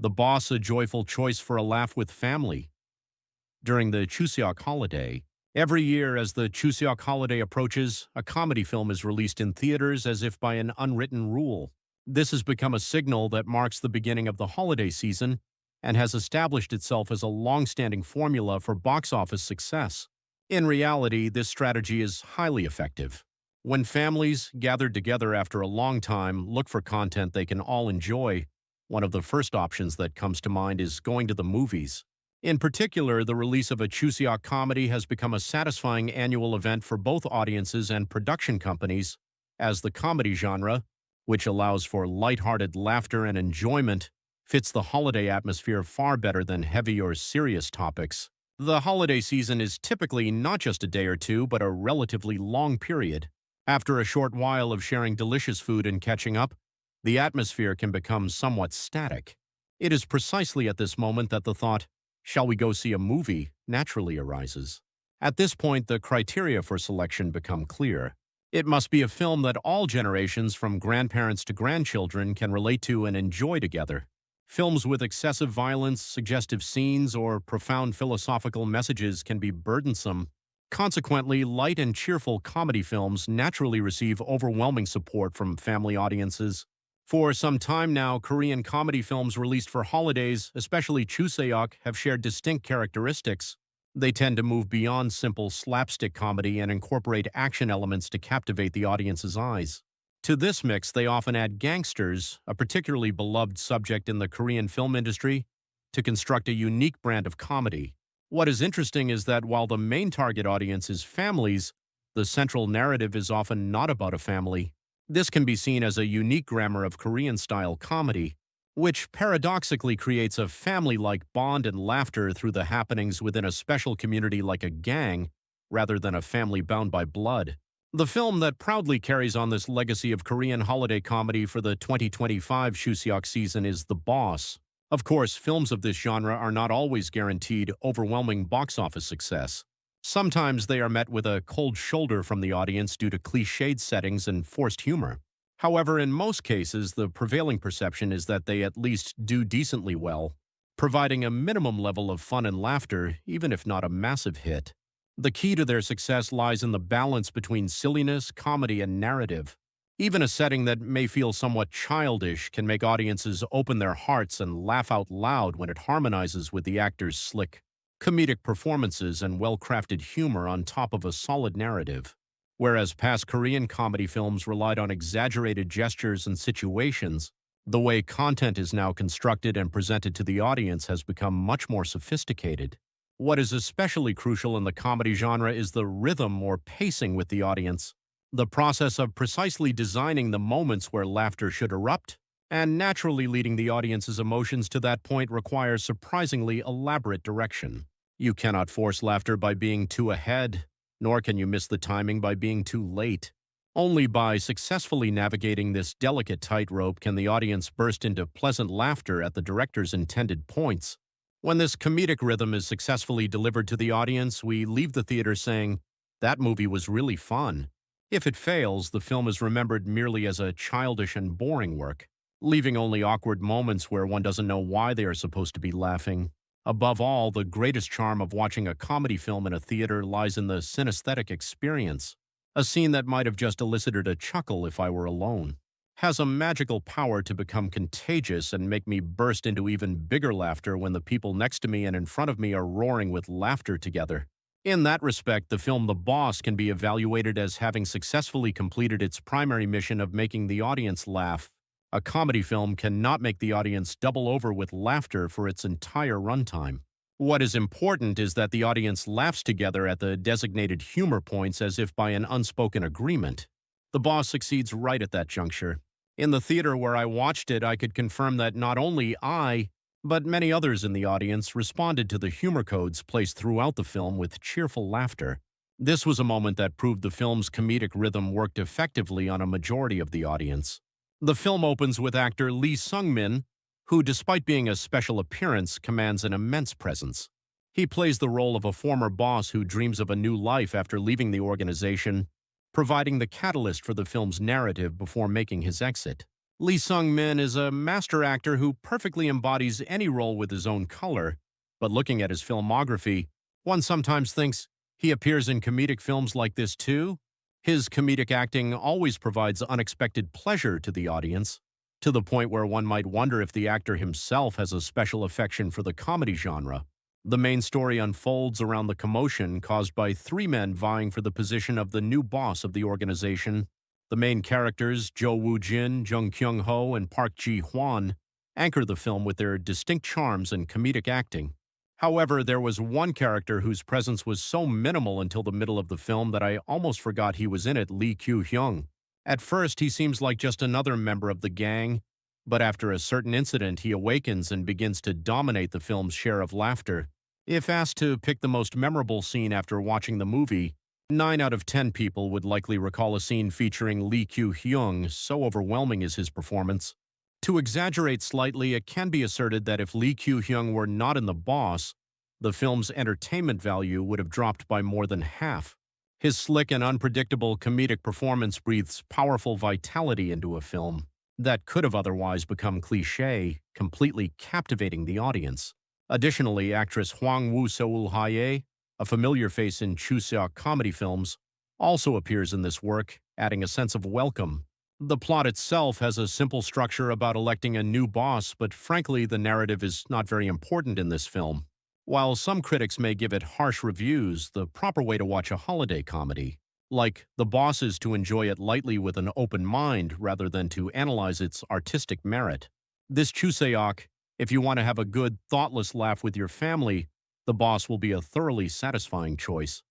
The Boss a joyful choice for a laugh with family. During the Chuseok holiday, every year as the Chuseok holiday approaches, a comedy film is released in theaters as if by an unwritten rule. This has become a signal that marks the beginning of the holiday season and has established itself as a long-standing formula for box office success. In reality, this strategy is highly effective. When families, gathered together after a long time, look for content they can all enjoy, one of the first options that comes to mind is going to the movies. In particular, the release of a Chuseok comedy has become a satisfying annual event for both audiences and production companies, as the comedy genre, which allows for lighthearted laughter and enjoyment, fits the holiday atmosphere far better than heavy or serious topics. The holiday season is typically not just a day or two, but a relatively long period. After a short while of sharing delicious food and catching up, the atmosphere can become somewhat static. It is precisely at this moment that the thought, "Shall we go see a movie?" naturally arises. At this point, the criteria for selection become clear. It must be a film that all generations from grandparents to grandchildren can relate to and enjoy together. Films with excessive violence, suggestive scenes, or profound philosophical messages can be burdensome. Consequently, light and cheerful comedy films naturally receive overwhelming support from family audiences. For some time now, Korean comedy films released for holidays, especially Chuseok, have shared distinct characteristics. They tend to move beyond simple slapstick comedy and incorporate action elements to captivate the audience's eyes. To this mix, they often add gangsters, a particularly beloved subject in the Korean film industry, to construct a unique brand of comedy. What is interesting is that while the main target audience is families, the central narrative is often not about a family. This can be seen as a unique grammar of Korean-style comedy, which paradoxically creates a family-like bond and laughter through the happenings within a special community like a gang, rather than a family bound by blood. The film that proudly carries on this legacy of Korean holiday comedy for the 2025 Chuseok season is The Boss. Of course, films of this genre are not always guaranteed overwhelming box office success. Sometimes they are met with a cold shoulder from the audience due to cliched settings and forced humor. However, in most cases, the prevailing perception is that they at least do decently well, providing a minimum level of fun and laughter, even if not a massive hit. The key to their success lies in the balance between silliness, comedy, and narrative. Even a setting that may feel somewhat childish can make audiences open their hearts and laugh out loud when it harmonizes with the actors' slick, comedic performances and well-crafted humor on top of a solid narrative. Whereas past Korean comedy films relied on exaggerated gestures and situations, the way content is now constructed and presented to the audience has become much more sophisticated. What is especially crucial in the comedy genre is the rhythm or pacing with the audience, the process of precisely designing the moments where laughter should erupt, and naturally leading the audience's emotions to that point requires surprisingly elaborate direction. You cannot force laughter by being too ahead, nor can you miss the timing by being too late. Only by successfully navigating this delicate tightrope can the audience burst into pleasant laughter at the director's intended points. When this comedic rhythm is successfully delivered to the audience, we leave the theater saying, "That movie was really fun." If it fails, the film is remembered merely as a childish and boring work, leaving only awkward moments where one doesn't know why they are supposed to be laughing. Above all, the greatest charm of watching a comedy film in a theater lies in the synesthetic experience. A scene that might have just elicited a chuckle if I were alone has a magical power to become contagious and make me burst into even bigger laughter when the people next to me and in front of me are roaring with laughter together. In that respect, the film The Boss can be evaluated as having successfully completed its primary mission of making the audience laugh. A comedy film cannot make the audience double over with laughter for its entire runtime. What is important is that the audience laughs together at the designated humor points as if by an unspoken agreement. The Boss succeeds right at that juncture. In the theater where I watched it, I could confirm that not only I, but many others in the audience responded to the humor codes placed throughout the film with cheerful laughter. This was a moment that proved the film's comedic rhythm worked effectively on a majority of the audience. The film opens with actor Lee Sung-min, who, despite being a special appearance, commands an immense presence. He plays the role of a former boss who dreams of a new life after leaving the organization, providing the catalyst for the film's narrative before making his exit. Lee Sung-min is a master actor who perfectly embodies any role with his own color, but looking at his filmography, one sometimes thinks he appears in comedic films like this too. His comedic acting always provides unexpected pleasure to the audience, to the point where one might wonder if the actor himself has a special affection for the comedy genre. The main story unfolds around the commotion caused by three men vying for the position of the new boss of the organization. The main characters, Jo Woo-jin, Jung Kyung-ho, and Park Ji-hwan, anchor the film with their distinct charms and comedic acting. However, there was one character whose presence was so minimal until the middle of the film that I almost forgot he was in it, Lee Kyu-hyung. At first, he seems like just another member of the gang, but after a certain incident, he awakens and begins to dominate the film's share of laughter. If asked to pick the most memorable scene after watching the movie, 9 out of 10 people would likely recall a scene featuring Lee Kyu-hyung, so overwhelming is his performance. To exaggerate slightly, it can be asserted that if Lee Kyu-hyung were not in The Boss, the film's entertainment value would have dropped by more than half. His slick and unpredictable comedic performance breathes powerful vitality into a film that could have otherwise become cliché, completely captivating the audience. Additionally, actress Hwang Woo-seul-hae, a familiar face in Chuseok comedy films, also appears in this work, adding a sense of welcome. The plot itself has a simple structure about electing a new boss, but frankly, the narrative is not very important in this film. While some critics may give it harsh reviews, the proper way to watch a holiday comedy, like The Boss, is to enjoy it lightly with an open mind rather than to analyze its artistic merit. This Chuseok, if you want to have a good, thoughtless laugh with your family, The Boss will be a thoroughly satisfying choice.